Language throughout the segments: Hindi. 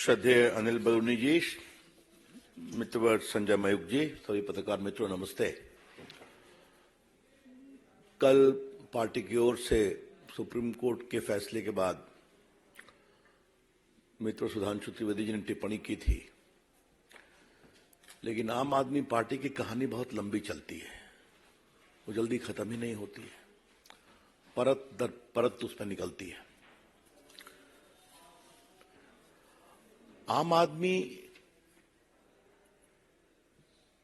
श्रद्धेय अनिल बलूनी जी, मित्रवर संजय मयूख जी, सभी पत्रकार मित्रों नमस्ते। कल पार्टी की ओर से सुप्रीम कोर्ट के फैसले के बाद मित्र सुधांशु त्रिवेदी जी ने टिप्पणी की थी, लेकिन आम आदमी पार्टी की कहानी बहुत लंबी चलती है, वो जल्दी खत्म ही नहीं होती है, परत दर परत उस पर निकलती है। आम आदमी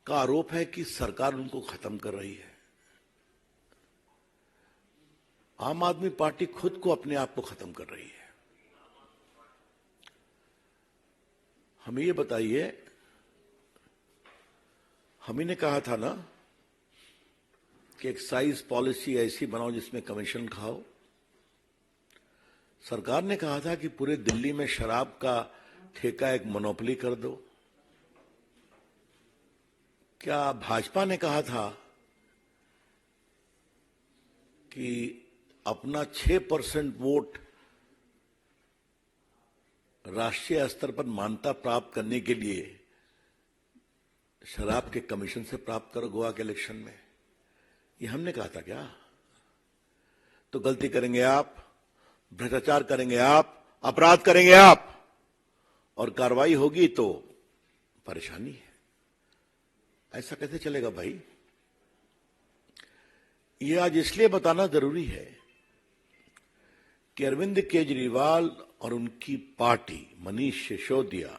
का आरोप है कि सरकार उनको खत्म कर रही है। आम आदमी पार्टी खुद को अपने आप को खत्म कर रही है। हमें ये बताइए, हम ही ने कहा था ना कि एक्साइज पॉलिसी ऐसी बनाओ जिसमें कमीशन खाओ। सरकार ने कहा था कि पूरे दिल्ली में शराब का ठेका एक मोनोपोली कर दो। क्या भाजपा ने कहा था कि अपना 6% वोट राष्ट्रीय स्तर पर मान्यता प्राप्त करने के लिए शराब के कमीशन से प्राप्त करो गोवा के इलेक्शन में? ये हमने कहा था क्या? तो गलती करेंगे आप, भ्रष्टाचार करेंगे आप, अपराध करेंगे आप, और कार्रवाई होगी तो परेशानी है। ऐसा कैसे चलेगा भाई? ये आज इसलिए बताना जरूरी है कि अरविंद केजरीवाल और उनकी पार्टी, मनीष सिसोदिया,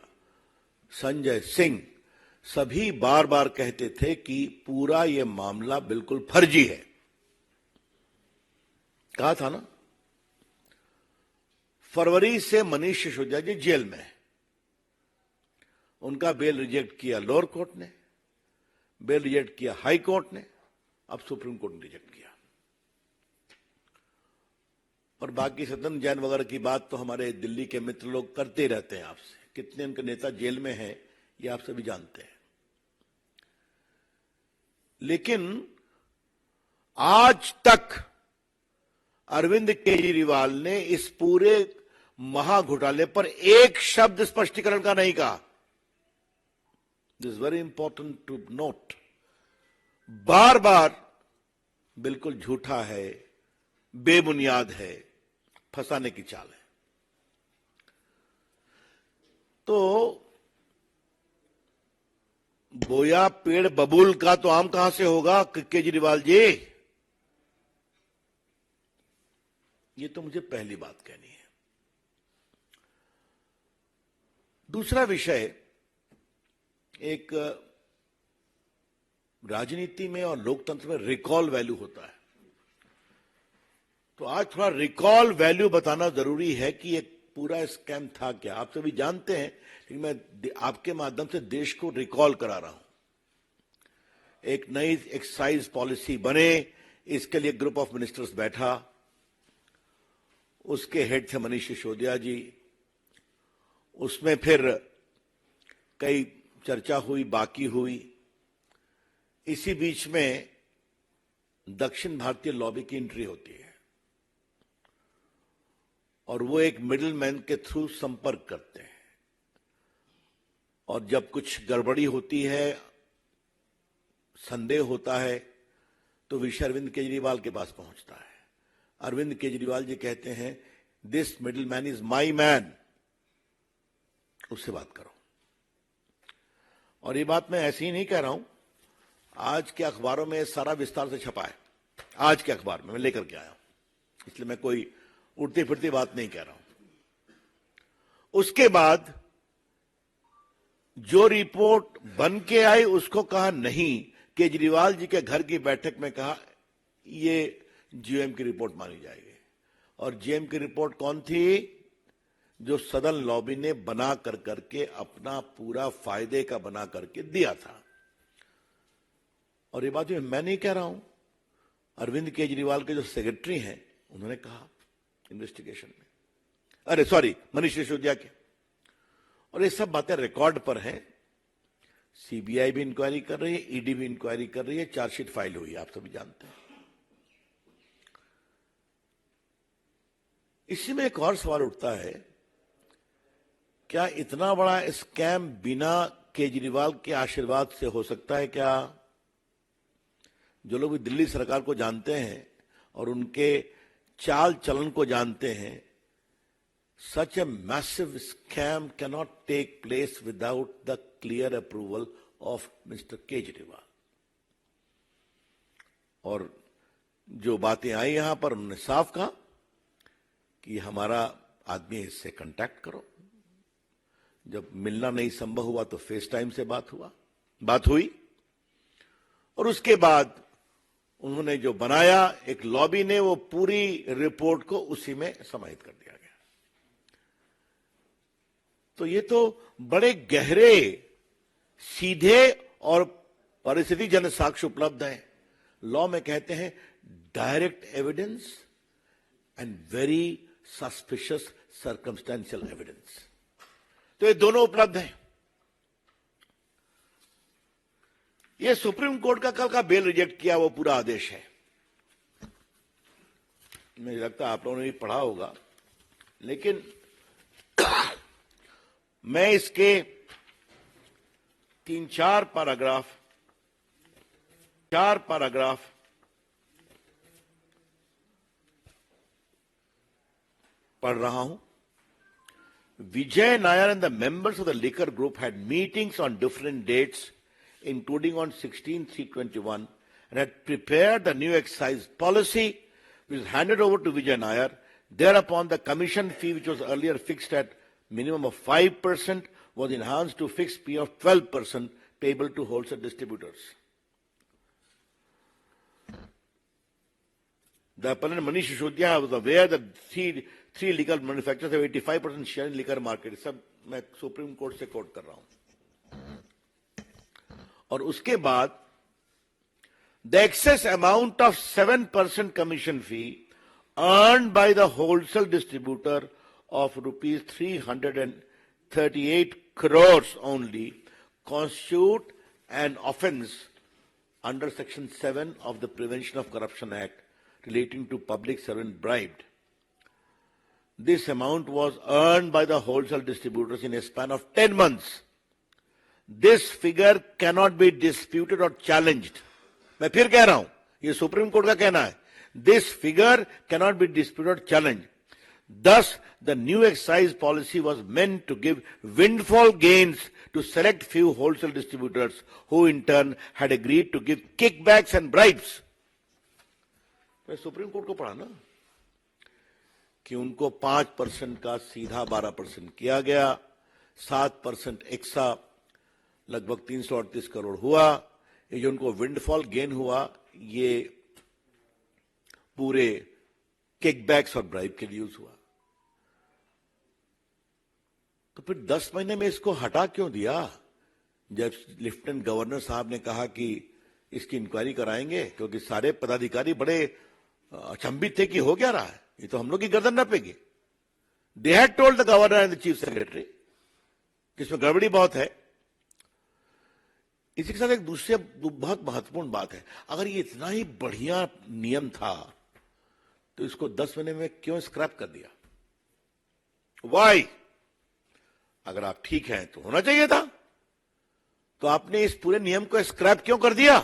संजय सिंह, सभी बार बार कहते थे कि पूरा ये मामला बिल्कुल फर्जी है। कहा था ना। फरवरी से मनीष सिसोदिया जी जेल में है। उनका बेल रिजेक्ट किया लोअर कोर्ट ने, बेल रिजेक्ट किया हाई कोर्ट ने, अब सुप्रीम कोर्ट ने रिजेक्ट किया। और बाकी सदन जैन वगैरह की बात तो हमारे दिल्ली के मित्र लोग करते रहते हैं आपसे। कितने उनके नेता जेल में हैं ये आप सभी जानते हैं। लेकिन आज तक अरविंद केजरीवाल ने इस पूरे महाघोटाले पर एक शब्द स्पष्टीकरण का नहीं कहा। This is very important to note. बार बार बिल्कुल झूठा है, बेबुनियाद है, फंसाने की चाल है। तो बोया पेड़ बबूल का तो आम कहां से होगा केजरीवाल जी? ये तो मुझे पहली बात कहनी है। दूसरा विषय, एक राजनीति में और लोकतंत्र में रिकॉल वैल्यू होता है। तो आज थोड़ा रिकॉल वैल्यू बताना जरूरी है कि ये पूरा स्कैम था क्या। आप सभी जानते हैं, लेकिन मैं आपके माध्यम से देश को रिकॉल करा रहा हूं। एक नई एक्साइज पॉलिसी बने, इसके लिए ग्रुप ऑफ मिनिस्टर्स बैठा, उसके हेड थे मनीष सिसोदिया जी। उसमें फिर कई चर्चा हुई, बाकी हुई। इसी बीच में दक्षिण भारतीय लॉबी की एंट्री होती है और वो एक मिडिल मैन के थ्रू संपर्क करते हैं, और जब कुछ गड़बड़ी होती है, संदेह होता है, तो विषय अरविंद केजरीवाल के पास पहुंचता है। अरविंद केजरीवाल जी कहते हैं, this middle man is my man, उससे बात करो। और ये बात मैं ऐसे ही नहीं कह रहा हूं, आज के अखबारों में सारा विस्तार से छपा है। आज के अखबार में मैं लेकर के आया हूं, इसलिए मैं कोई उड़ती फिरती बात नहीं कह रहा हूं। उसके बाद जो रिपोर्ट बन के आई उसको कहा नहीं, केजरीवाल जी के घर की बैठक में कहा ये जीएम की रिपोर्ट मानी जाएगी। और जीएम की रिपोर्ट कौन थी? जो सदन लॉबी ने बना कर करके अपना पूरा फायदे का बना करके दिया था। और ये बात मैं नहीं कह रहा हूं, अरविंद केजरीवाल के जो सेक्रेटरी हैं उन्होंने कहा इन्वेस्टिगेशन में, अरे सॉरी, मनीष सिसोदिया के। और ये सब बातें रिकॉर्ड पर हैं। सीबीआई भी इंक्वायरी कर रही है, ईडी भी इंक्वायरी कर रही है, चार्जशीट फाइल हुई है, आप सभी जानते हैं। इसी में एक और सवाल उठता है क्या इतना बड़ा स्कैम बिना केजरीवाल के आशीर्वाद से हो सकता है क्या? जो लोग भी दिल्ली सरकार को जानते हैं और उनके चाल चलन को जानते हैं, such a massive scam cannot take place without the clear approval of Mr. Kejriwal. और जो बातें आई यहां पर उन्होंने साफ कहा कि हमारा आदमी इससे कांटेक्ट करो। जब मिलना नहीं संभव हुआ तो फेस टाइम से बात हुई और उसके बाद उन्होंने जो बनाया एक लॉबी ने, वो पूरी रिपोर्ट को उसी में समाहित कर दिया गया। तो ये तो बड़े गहरे, सीधे और परिस्थिति जन साक्ष्य उपलब्ध है। लॉ में कहते हैं direct evidence and very suspicious circumstantial evidence. तो ये दोनों उपलब्ध हैं। ये सुप्रीम कोर्ट का कल का बेल रिजेक्ट किया वो पूरा आदेश है। मुझे लगता है आप लोगों ने भी पढ़ा होगा, लेकिन मैं इसके 3-4 पैराग्राफ पढ़ रहा हूं। Vijay Nair and the members of the liquor group had meetings on different dates, including on 16/3/21, and had prepared the new excise policy, which was handed over to Vijay Nair. Thereupon, the commission fee, which was earlier fixed at minimum of 5%, was enhanced to fixed fee of 12% payable to wholesale distributors. The appellant Manish Sisodiya was aware that three legal manufacturers have 85% share in liquor market. सब मैं सुप्रीम कोर्ट से कोट कर रहा हूं। और उसके बाद the excess amount of 7% commission fee earned by the wholesale distributor of rupees 338 crores only constitute an offence under section 7 of the Prevention of Corruption Act relating to public servant bribed. This amount was earned by the wholesale distributors in a span of 10 months. This figure cannot be disputed or challenged. मैं फिर कह रहा हूं, ये सुप्रीम कोर्ट का कहना है। This figure cannot be disputed or challenged. Thus, the new excise policy was meant to give windfall gains to select few wholesale distributors who in turn had agreed to give kickbacks and bribes. मैं सुप्रीम कोर्ट को पढ़ा ना कि उनको 5% का सीधा 12% किया गया, 7% एक्सा लगभग 338 करोड़ हुआ। ये जो उनको विंडफॉल गेन हुआ, ये पूरे किकबैक्स और ब्राइब के लिए यूज हुआ। तो फिर 10 महीने में इसको हटा क्यों दिया? जब लेफ्टिनेंट गवर्नर साहब ने कहा कि इसकी इंक्वायरी कराएंगे, क्योंकि सारे पदाधिकारी बड़े अचंभित थे कि हो क्या रहा है, ये तो हम लोग की गर्दन नपेगी। They had told the governor and the chief secretary कि इसमें गड़बड़ी बहुत है। इसी के साथ एक दूसरी बहुत महत्वपूर्ण बात है, अगर ये इतना ही बढ़िया नियम था तो इसको 10 महीने में क्यों स्क्रैप कर दिया? वाई? अगर आप ठीक हैं तो होना चाहिए था, तो आपने इस पूरे नियम को स्क्रैप क्यों कर दिया?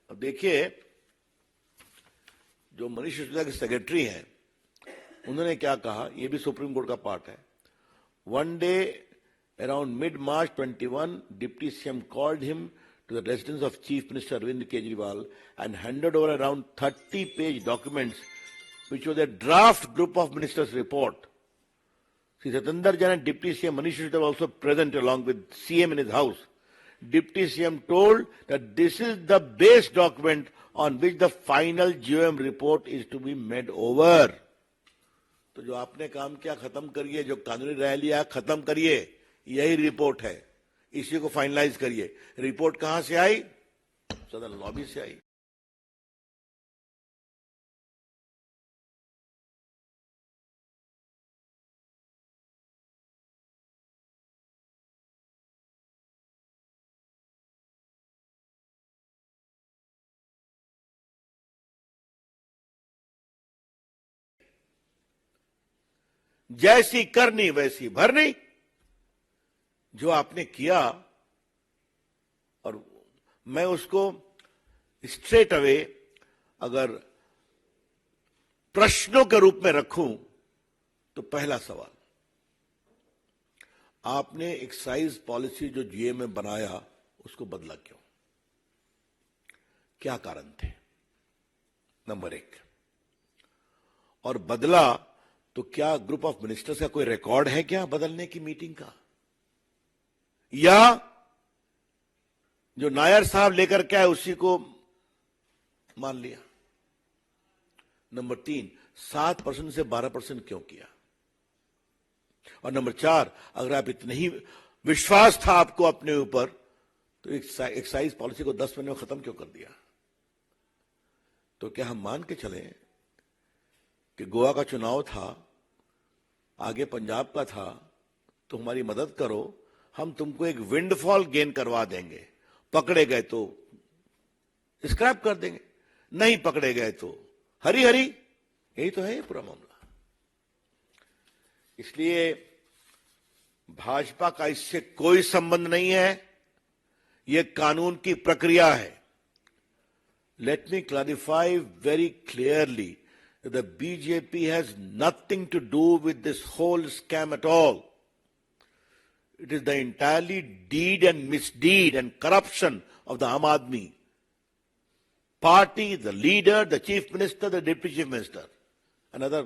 अब देखिए, जो मनीष सिसोदिया के सेक्रेटरी हैं, उन्होंने क्या कहा, यह भी सुप्रीम कोर्ट का पार्ट है। One day around mid-March 21, Deputy CM called him to the residence of Chief Minister Arvind Kejriwal and handed over around 30-page documents, which was a draft group of ministers' report. Sri Satinder Jain and Deputy CM Manish Sisodiya were also present along with CM in his house. Deputy CM told that this is the base document on which the final GOM report is to be made over. तो जो आपने काम किया खत्म करिए, जो कानूनी राय लिया खत्म करिए, यही रिपोर्ट है, इसी को फाइनलाइज करिए। रिपोर्ट कहां से आई? सदन लॉबी से आई। जैसी करनी वैसी भरनी। जो आपने किया, और मैं उसको स्ट्रेट अवे अगर प्रश्नों के रूप में रखूं तो पहला सवाल, आपने एक्साइज पॉलिसी जो जीए में बनाया उसको बदला क्यों? क्या कारण थे? नंबर एक। और बदला तो क्या ग्रुप ऑफ मिनिस्टर्स का कोई रिकॉर्ड है क्या बदलने की मीटिंग का? या जो नायर साहब लेकर के आए उसी को मान लिया? नंबर तीन, 7% से 12% क्यों किया? और नंबर चार, अगर आप इतने ही विश्वास था आपको अपने ऊपर तो एक्साइज पॉलिसी को 10 महीने में खत्म क्यों कर दिया? तो क्या हम मान के चलें कि गोवा का चुनाव था, आगे पंजाब का था, तो हमारी मदद करो, हम तुमको एक विंडफॉल गेन करवा देंगे, पकड़े गए तो स्क्रैप कर देंगे, नहीं पकड़े गए तो हरी हरी। यही तो है ये पूरा मामला। इसलिए भाजपा का इससे कोई संबंध नहीं है, यह कानून की प्रक्रिया है। Let me clarify very clearly that the BJP has nothing to do with this whole scam at all. It is the entirely deed and misdeed and corruption of the Aam Aadmi party, the leader, the chief minister, the deputy chief minister and other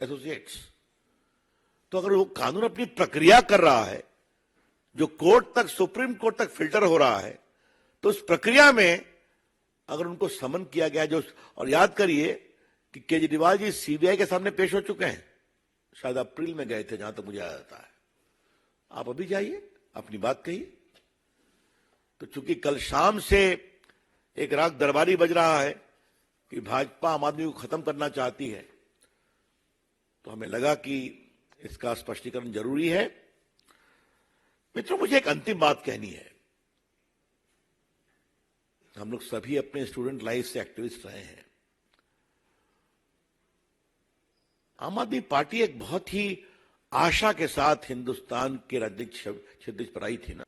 associates. तो अगर वो कानून अपनी प्रक्रिया कर रहा है, जो कोर्ट तक, सुप्रीम कोर्ट तक फिल्टर हो रहा है, तो उस प्रक्रिया में अगर उनको समन किया गया, जो, और याद करिए कि केजरीवाल जी सीबीआई के सामने पेश हो चुके हैं, शायद अप्रैल में गए थे जहां तक मुझे याद आता है। आप अभी जाइए, अपनी बात कहिए। तो चूंकि कल शाम से एक राग दरबारी बज रहा है कि भाजपा आम आदमी को खत्म करना चाहती है, तो हमें लगा कि इसका स्पष्टीकरण जरूरी है। मित्रों, मुझे एक अंतिम बात कहनी है। हम लोग सभी अपने स्टूडेंट लाइफ से एक्टिविस्ट रहे हैं। आम आदमी पार्टी एक बहुत ही आशा के साथ हिंदुस्तान के राजनीतिक क्षितिज पर आई थी ना।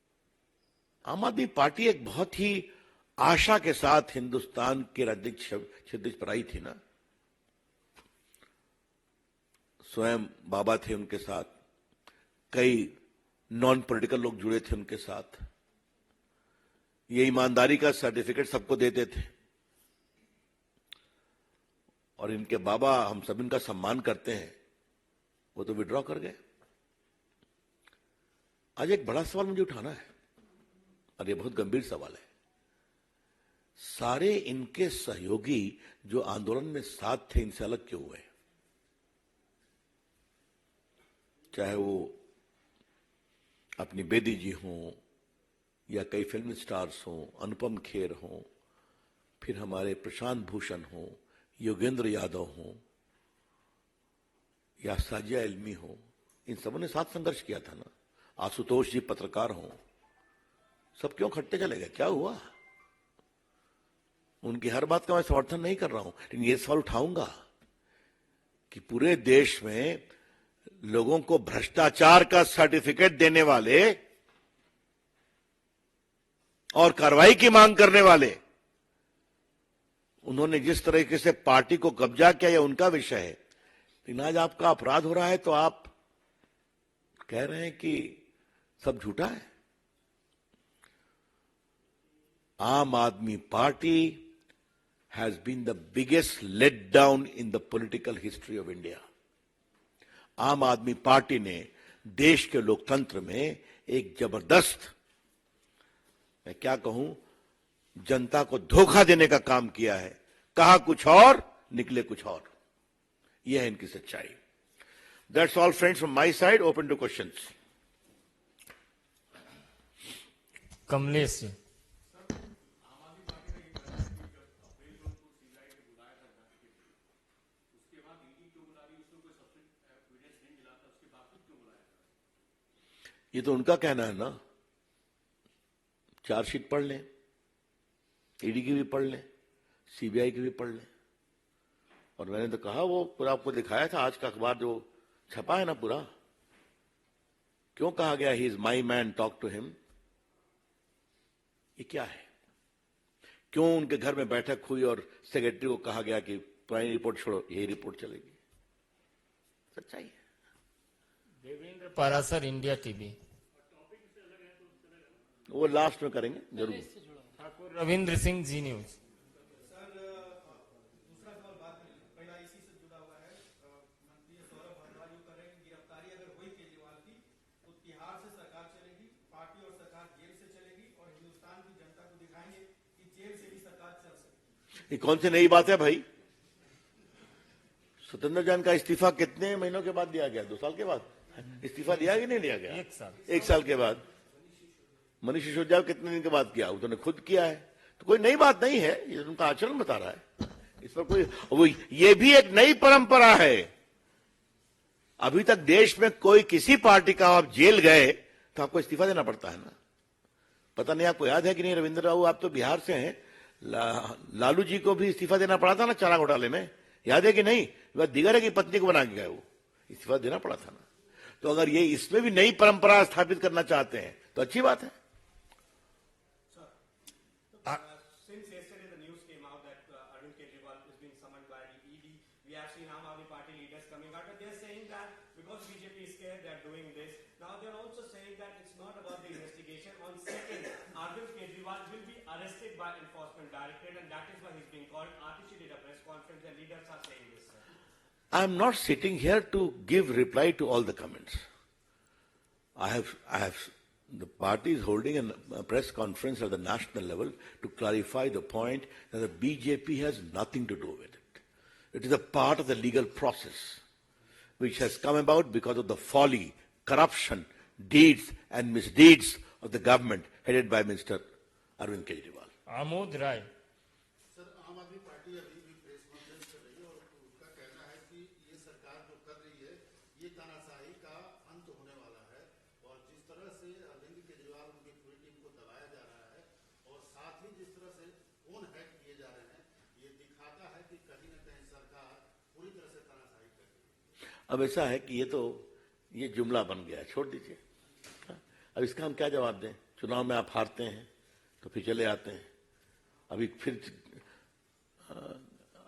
आम आदमी पार्टी एक बहुत ही आशा के साथ हिंदुस्तान के राजनीतिक क्षितिज पर आई थी ना। स्वयं बाबा थे उनके साथ, कई नॉन पॉलिटिकल लोग जुड़े थे उनके साथ। ये ईमानदारी का सर्टिफिकेट सबको देते थे, और इनके बाबा, हम सब इनका सम्मान करते हैं, वो तो विड्रॉ कर गए। आज एक बड़ा सवाल मुझे उठाना है, और ये बहुत गंभीर सवाल है। सारे इनके सहयोगी जो आंदोलन में साथ थे, इनसे अलग क्यों हुए? चाहे वो अपनी बेदी जी हों, या कई फिल्म स्टार्स हों, अनुपम खेर हों, फिर हमारे प्रशांत भूषण हों, योगेंद्र यादव हों, या साजिया इल्मी हो, इन सबों ने साथ संघर्ष किया था ना। आशुतोष जी पत्रकार हों, सब क्यों खट्टे चले गए? क्या हुआ? उनकी हर बात का मैं समर्थन नहीं कर रहा हूं, लेकिन ये सवाल उठाऊंगा कि पूरे देश में लोगों को भ्रष्टाचार का सर्टिफिकेट देने वाले और कार्रवाई की मांग करने वाले, उन्होंने जिस तरीके से पार्टी को कब्जा किया, यह उनका विषय है। लेकिन आज आपका अपराध हो रहा है तो आप कह रहे हैं कि सब झूठा है। आम Aadmi party has been the biggest letdown in the political history of India. आम आदमी पार्टी ने देश के लोकतंत्र में एक जबरदस्त, मैं क्या कहूं, जनता को धोखा देने का काम किया है। कहा कुछ और, निकले कुछ और। यह है इनकी सच्चाई। That's all, friends, from my side. Open to questions. Kamlesh ji. ये तो उनका कहना है ना। चार्जशीट पढ़ लें, ईडी की भी पढ़ लें, सीबीआई की भी पढ़ लें। और मैंने तो कहा, वो पूरा आपको दिखाया था आज का अखबार जो छपा है ना पूरा। क्यों कहा गया he is my man, talk to him? ये क्या है? क्यों उनके घर में बैठक हुई और सेक्रेटरी को कहा गया कि पुरानी रिपोर्ट छोड़ो, यही रिपोर्ट चलेगी? सच्चाई है। Devendra Parashar, India TV. वो लास्ट में करेंगे जरूर। ठाकुर रविंद्र सिंह, जी न्यूज। ये कौन सी नई बात है भाई? सत्येंद्र जैन का इस्तीफा कितने महीनों के बाद दिया गया? 2 साल के बाद इस्तीफा दिया कि नहीं दिया गया? 1 साल के बाद। मनीष सिसोदिया कितने दिन के बाद किया? उन्होंने खुद किया है, तो कोई नई बात नहीं है, ये उनका आचरण बता रहा है। इस पर कोई ये भी एक नई परंपरा है। अभी तक देश में कोई किसी पार्टी का आप जेल गए तो आपको इस्तीफा देना पड़ता है ना। पता नहीं आपको याद है कि नहीं रविंद्र राव, आप तो बिहार से हैं, लालू जी को भी इस्तीफा देना पड़ा था ना चारा घोटाले में, याद है कि नहीं? वह दिगर की पत्नी को बना के गए, वो इस्तीफा देना पड़ा था ना। तो अगर ये इसमें भी नई परंपरा स्थापित करना चाहते हैं तो अच्छी बात है। Since yesterday the news came out that Arvind Kejriwal is being summoned by the ED, we have seen Aam Aadmi Party leaders coming out, but they're saying that because BJP is scared, they're doing this. Now they're also saying that it's not about the investigation. On second, Arvind Kejriwal will be arrested by Enforcement Directorate, and that is why he's being called. Artichi did a press conference, and leaders are saying this, sir. I'm not sitting here to give reply to all the comments. The party is holding a press conference at the national level to clarify the point that the BJP has nothing to do with it. It is a part of the legal process which has come about because of the folly, corruption, deeds and misdeeds of the government headed by Mr. Arvind Kejriwal. Amod Rai. Sir, Aam Aadmi party अभी भी प्रेस कॉन्फ्रेंस कर रही है और उसका कहना है कि ये सरकार जो कर रही है ये तानाशाही का अंत होने वाला है, और जिस तरह से अरविंद केजरीवाल उनकी पूरी टीम को दबाया जा रहा है और साथ ही जिस तरह से फोन हैक किए जा रहे हैं, ये दिखाता है कि कहीं न कहीं सरकार पूरी तरह से तानाशाही कर रही है। अब ऐसा है कि ये जुमला बन गया, छोड़ दीजिए। अब इसका हम क्या जवाब दें? चुनाव में आप हारते हैं तो फिर चले आते हैं। अभी फिर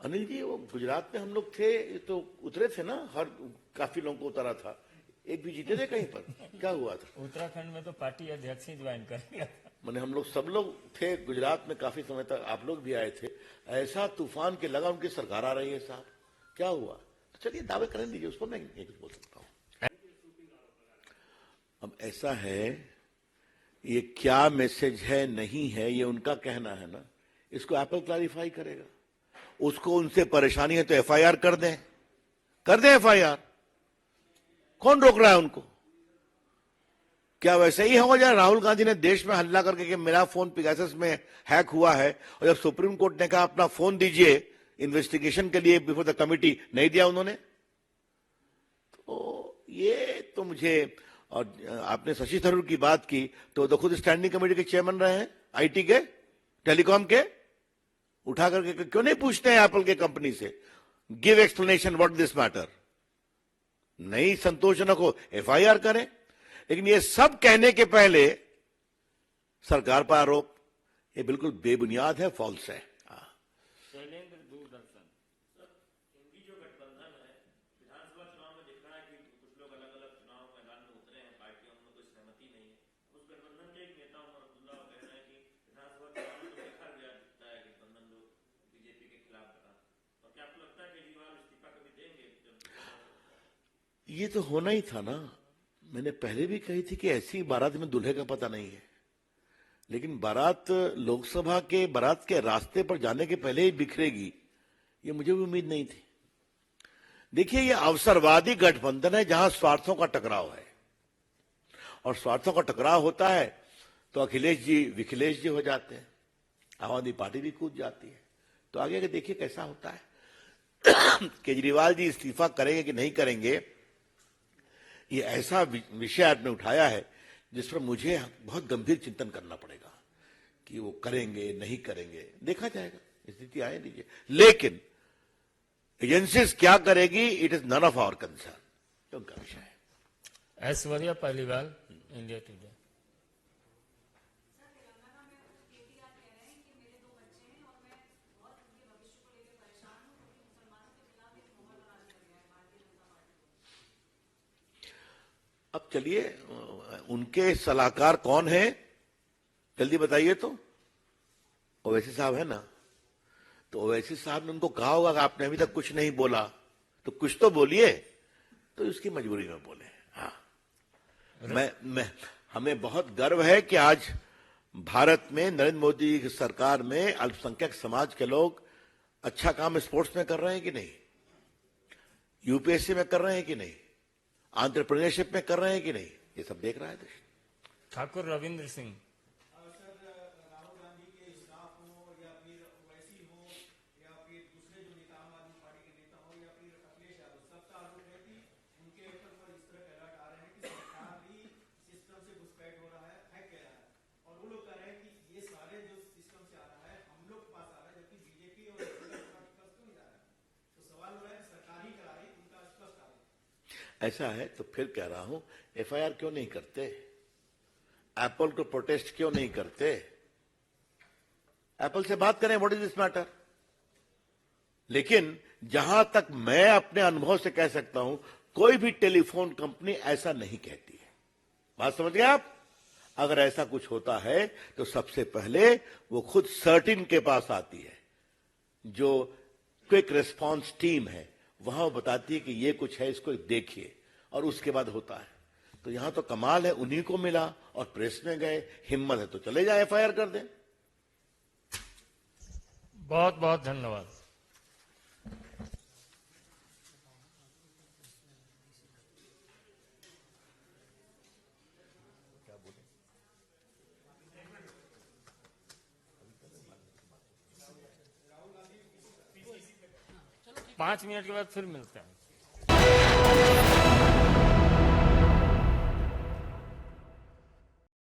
अनिल जी, वो गुजरात में हम लोग थे तो उतरे थे ना, काफी लोगों को उतारा था, एक भी जीते थे कहीं पर? क्या हुआ था? उत्तराखंड में तो पार्टी अध्यक्ष ही ज्वाइन कर लिया था। मैंने हम लोग सब लोग थे गुजरात में काफी समय तक, आप लोग भी आए थे। ऐसा तूफान के लगा उनकी सरकार आ रही है साहब, क्या हुआ? तो चलिए दावे करने दीजिए, उसको मैं कुछ बोल सकता हूँ। अब ऐसा है, ये क्या मैसेज है नहीं है ये उनका कहना है ना, इसको एप्पल क्लैरिफाई करेगा। उसको उनसे परेशानी है तो एफआईआर कर दें एफआईआर, कौन रोक रहा है उनको? क्या वैसे ही हो जाए? राहुल गांधी ने देश में हल्ला करके कि मेरा फोन पिगासस में हैक हुआ है, और जब सुप्रीम कोर्ट ने कहा अपना फोन दीजिए इन्वेस्टिगेशन के लिए बिफोर द कमिटी, नहीं दिया उन्होंने। तो ये तो मुझे, और आपने शशि थरूर की बात की तो खुद स्टैंडिंग कमेटी के चेयरमैन रहे हैं, आईटी के, टेलीकॉम के, उठा करके क्यों नहीं पूछते हैं एप्पल के कंपनी से, give explanation what this matter? नहीं संतोषजनक हो एफआईआर करें। लेकिन ये सब कहने के पहले सरकार पर आरोप, ये बिल्कुल बेबुनियाद है, फॉल्स है। शैलेंद्र, दूरदर्शन। इनकी जो गठबंधन है, विधानसभा चुनाव में दिख रहा है कि कुछ लोग अलग अलग चुनाव मैदान में उतरे हैं, पार्टियों में कोई सहमति नहीं है। उस गठबंधन के एक नेता उमर अब्दुल्ला कह रहे हैं कि विधानसभा चुनाव में तो देखा गया दिखता है गठबंधन लोग बीजेपी के खिलाफ बना। और क्या आपको लगता है केजरीवाल इस्तीफा कभी देंगे? ये तो होना ही था ना। मैंने पहले भी कही थी कि ऐसी बारात में दूल्हे का पता नहीं है, लेकिन बारात लोकसभा के बारात के रास्ते पर जाने के पहले ही बिखरेगी, ये मुझे भी उम्मीद नहीं थी। देखिए, ये अवसरवादी गठबंधन है जहां स्वार्थों का टकराव है, और स्वार्थों का टकराव होता है तो अखिलेश जी विखिलेश जी हो जाते हैं, आम आदमी पार्टी भी कूद जाती है। तो आगे देखिए कैसा होता है। केजरीवाल जी इस्तीफा करेंगे कि नहीं करेंगे, ये ऐसा विषय आपने उठाया है जिस पर मुझे बहुत गंभीर चिंतन करना पड़ेगा कि वो करेंगे नहीं करेंगे, देखा जाएगा, स्थिति आए दीजिए। लेकिन एजेंसीज क्या करेगी, it is none of our concern. ये उनका विषय है। Aishwarya Paliwal, India Today. अब चलिए, उनके सलाहकार कौन है जल्दी बताइए तो। ओवैसी साहब है ना, तो ओवैसी साहब ने उनको कहा होगा कि आपने अभी तक कुछ नहीं बोला, तो कुछ तो बोलिए, तो इसकी मजबूरी में बोले। हाँ, हमें बहुत गर्व है कि आज भारत में नरेंद्र मोदी की सरकार में अल्पसंख्यक समाज के लोग अच्छा काम स्पोर्ट्स में कर रहे हैं कि नहीं, यूपीएससी में कर रहे हैं कि नहीं, एंटरप्रेन्योरशिप में कर रहे हैं कि नहीं, ये सब देख रहा है देश। ठाकुर रविंद्र सिंह। राहुल गांधी के स्टाफ हो या फिर ओवैसी हो या फिर दूसरे जो नेता आम आदमी पार्टी के नेता हो या फिर अखिलेश यादव, सबका आरोप है कि उनके ऊपर पर इस तरह के अलर्ट आ रहे हैं कि सरकार भी सिस्टम से घुसपैठ हो रहा है, हैक कह रहा है, और वो लोग कह रहे हैं कि ये सारे जो सिस्टम से आ रहा है हम लोग के पास आ रहा है, जबकि बीजेपी और पार्टी पास क्यों नहीं जा रहा है। तो सवाल हो रहा है सरकार ही करा रही, उनका स्पष्ट आरोप। ऐसा है तो फिर कह रहा हूं, एफआईआर क्यों नहीं करते, एप्पल को प्रोटेस्ट क्यों नहीं करते, एप्पल से बात करें, व्हाट इज दिस मैटर। लेकिन जहां तक मैं अपने अनुभव से कह सकता हूं, कोई भी टेलीफोन कंपनी ऐसा नहीं कहती है। बात समझ गए आप। अगर ऐसा कुछ होता है तो सबसे पहले वो खुद सर्टिन के पास आती है, जो क्विक रिस्पांस टीम है, वहां वो बताती है कि ये कुछ है, इसको देखिए, और उसके बाद होता है। तो यहां तो कमाल है, उन्हीं को मिला और प्रेस में गए, हिम्मत है तो चले जाए एफआईआर कर दें। बहुत बहुत धन्यवाद। पांच मिनट के बाद फिर मिलते हैं।